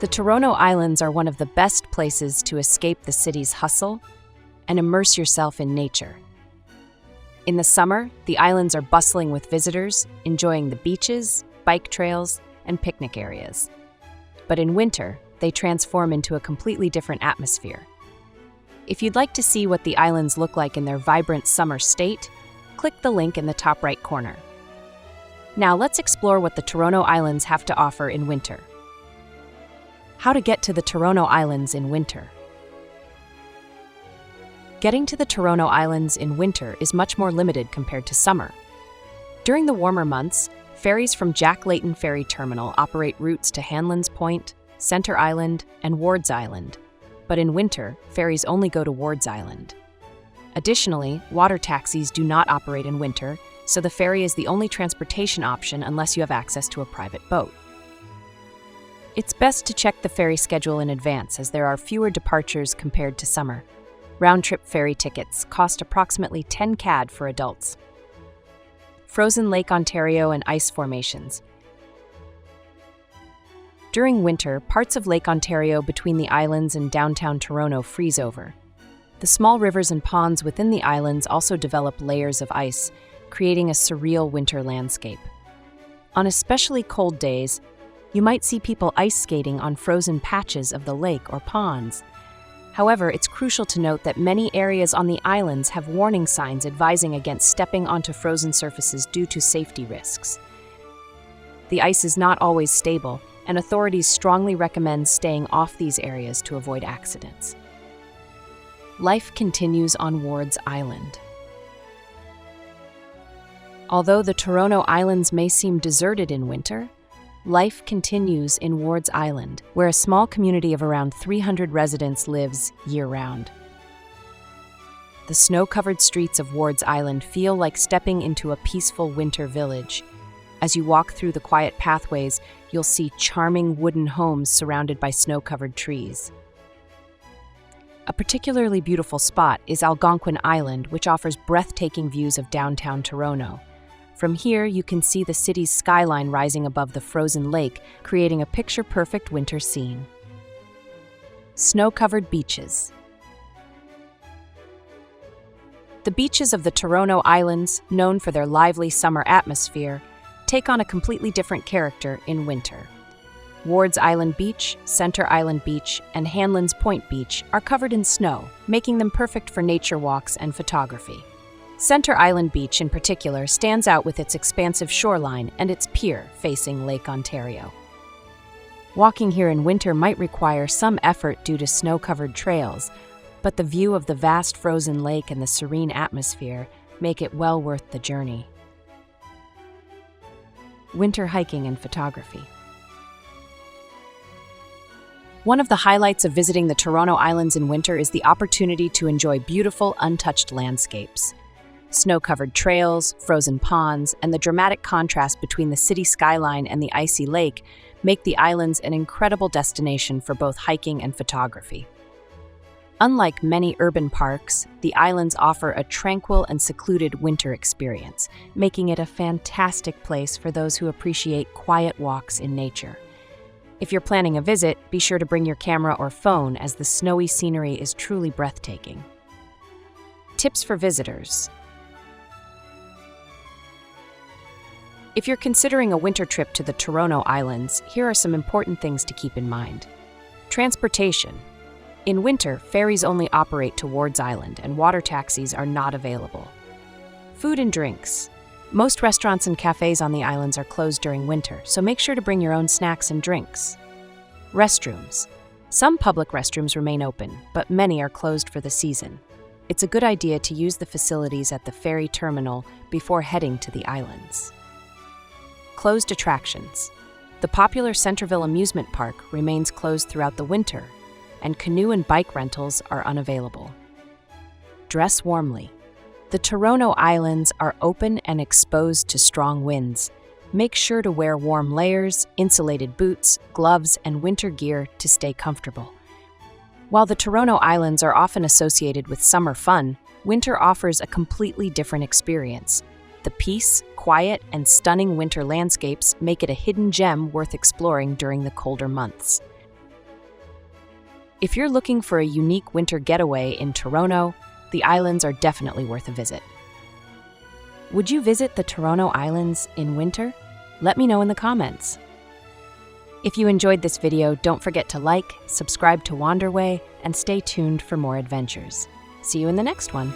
The Toronto Islands are one of the best places to escape the city's hustle and immerse yourself in nature. In the summer, the islands are bustling with visitors, enjoying the beaches, bike trails, and picnic areas. But in winter, they transform into a completely different atmosphere. If you'd like to see what the islands look like in their vibrant summer state, click the link in the top right corner. Now let's explore what the Toronto Islands have to offer in winter. How to get to the Toronto Islands in winter. Getting to the Toronto Islands in winter is much more limited compared to summer. During the warmer months, ferries from Jack Layton Ferry Terminal operate routes to Hanlan's Point, Centre Island, and Wards Island. But in winter, ferries only go to Wards Island. Additionally, water taxis do not operate in winter, so the ferry is the only transportation option unless you have access to a private boat. It's best to check the ferry schedule in advance as there are fewer departures compared to summer. Round-trip ferry tickets cost approximately 10 CAD for adults. Frozen Lake Ontario and ice formations. During winter, parts of Lake Ontario between the islands and downtown Toronto freeze over. The small rivers and ponds within the islands also develop layers of ice, creating a surreal winter landscape. On especially cold days, you might see people ice skating on frozen patches of the lake or ponds. However, it's crucial to note that many areas on the islands have warning signs advising against stepping onto frozen surfaces due to safety risks. The ice is not always stable, and authorities strongly recommend staying off these areas to avoid accidents. Life continues on Wards Island. Although the Toronto Islands may seem deserted in winter, life continues in Wards Island, where a small community of around 300 residents lives year-round. The snow-covered streets of Wards Island feel like stepping into a peaceful winter village. As you walk through the quiet pathways, you'll see charming wooden homes surrounded by snow-covered trees. A particularly beautiful spot is Algonquin Island, which offers breathtaking views of downtown Toronto. From here, you can see the city's skyline rising above the frozen lake, creating a picture-perfect winter scene. Snow-covered beaches. The beaches of the Toronto Islands, known for their lively summer atmosphere, take on a completely different character in winter. Wards Island Beach, Centre Island Beach, and Hanlan's Point Beach are covered in snow, making them perfect for nature walks and photography. Centre Island Beach in particular stands out with its expansive shoreline and its pier facing Lake Ontario. Walking here in winter might require some effort due to snow-covered trails, but the view of the vast frozen lake and the serene atmosphere make it well worth the journey. Winter hiking and photography. One of the highlights of visiting the Toronto Islands in winter is the opportunity to enjoy beautiful, untouched landscapes. Snow-covered trails, frozen ponds, and the dramatic contrast between the city skyline and the icy lake make the islands an incredible destination for both hiking and photography. Unlike many urban parks, the islands offer a tranquil and secluded winter experience, making it a fantastic place for those who appreciate quiet walks in nature. If you're planning a visit, be sure to bring your camera or phone as the snowy scenery is truly breathtaking. Tips for visitors. If you're considering a winter trip to the Toronto Islands, here are some important things to keep in mind. Transportation. In winter, ferries only operate to Wards Island, and water taxis are not available. Food and drinks. Most restaurants and cafes on the islands are closed during winter, so make sure to bring your own snacks and drinks. Restrooms. Some public restrooms remain open, but many are closed for the season. It's a good idea to use the facilities at the ferry terminal before heading to the islands. Closed attractions. The popular Centreville Amusement Park remains closed throughout the winter, and canoe and bike rentals are unavailable. Dress warmly. The Toronto Islands are open and exposed to strong winds. Make sure to wear warm layers, insulated boots, gloves, and winter gear to stay comfortable. While the Toronto Islands are often associated with summer fun, winter offers a completely different experience. The peace, quiet, and stunning winter landscapes make it a hidden gem worth exploring during the colder months. If you're looking for a unique winter getaway in Toronto, the islands are definitely worth a visit. Would you visit the Toronto Islands in winter? Let me know in the comments. If you enjoyed this video, don't forget to like, subscribe to Wanderway, and stay tuned for more adventures. See you in the next one.